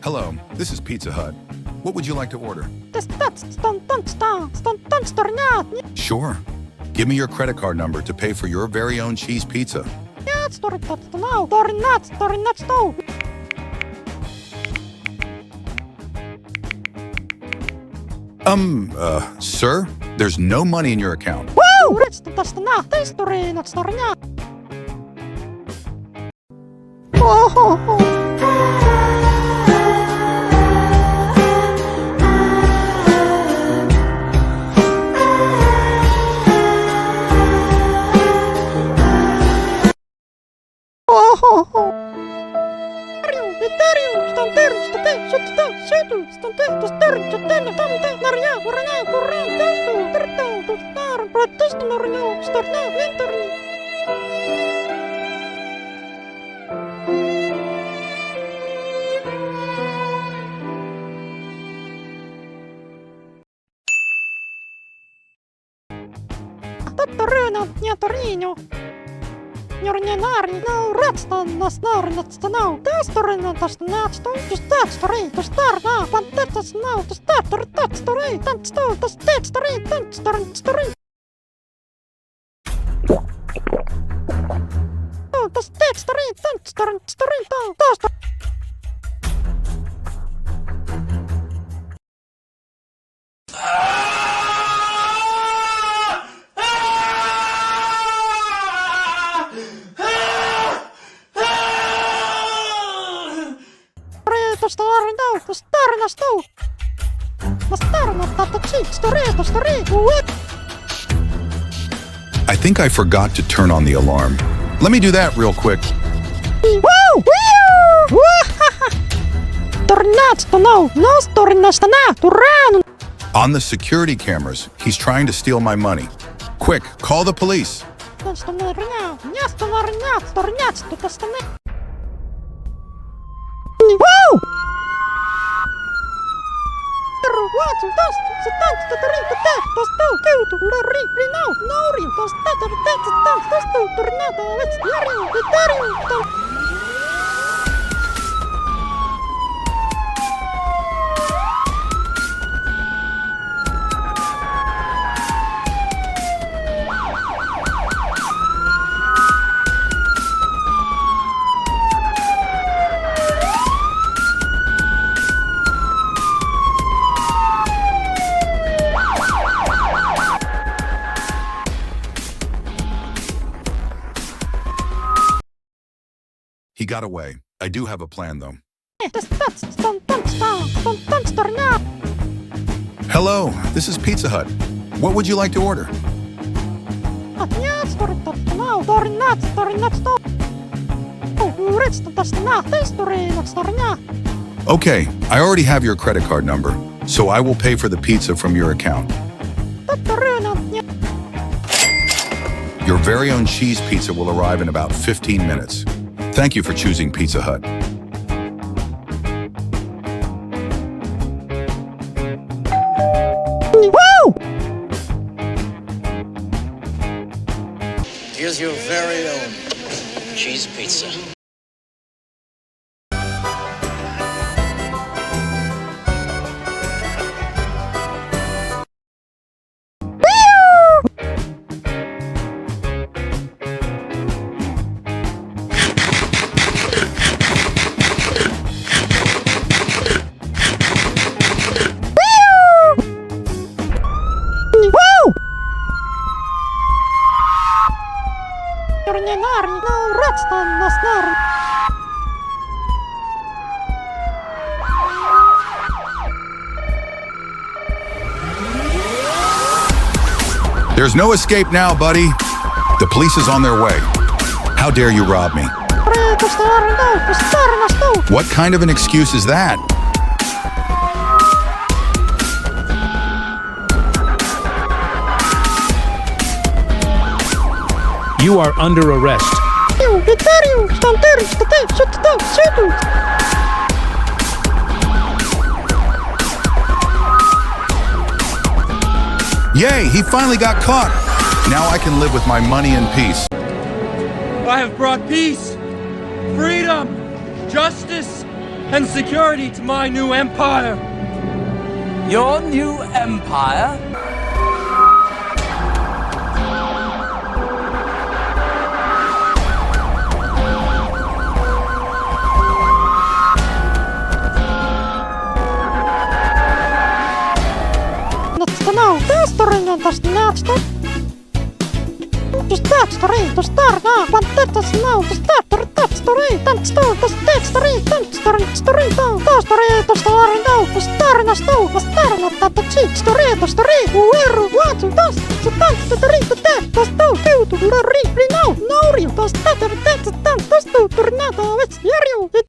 Hello, this is Pizza Hut. What would you like to order? Sure. Give me your credit card number to pay for your very own cheese pizza. Sir, there's no money in your account. I think I forgot to turn on the alarm. Let me do that real quick. On the security cameras, he's trying to steal my money. Quick, call the police. He got away. I do have a plan, though. Hello, this is Pizza Hut. What would you like to order? Okay, I already have your credit card number, so I will pay for the pizza from your account. Your very own cheese pizza will arrive in about 15 minutes. Thank you for choosing Pizza Hut. Here's your very own cheese pizza. There's no escape now, buddy. The police is on their way. How dare you rob me? What kind of an excuse is that? You are under arrest. Yay, he finally got caught. Now I can live with my money in peace. I have brought peace, freedom, justice, and security to my new empire. Your new empire? Let's go now. That's the ring and that's next. Just that's the ring to start now. But that's now to start. That's the ring. That's the ring. That's the ring. That's the ring. That's the ring. That's the ring. That's the ring. That's the ring. That's the ring. That's the ring. That's the ring. That's the ring. Where what? That's the ring. That's the ring. To the ring. Now. Now. That's the ring. That's the ring. That's the ring.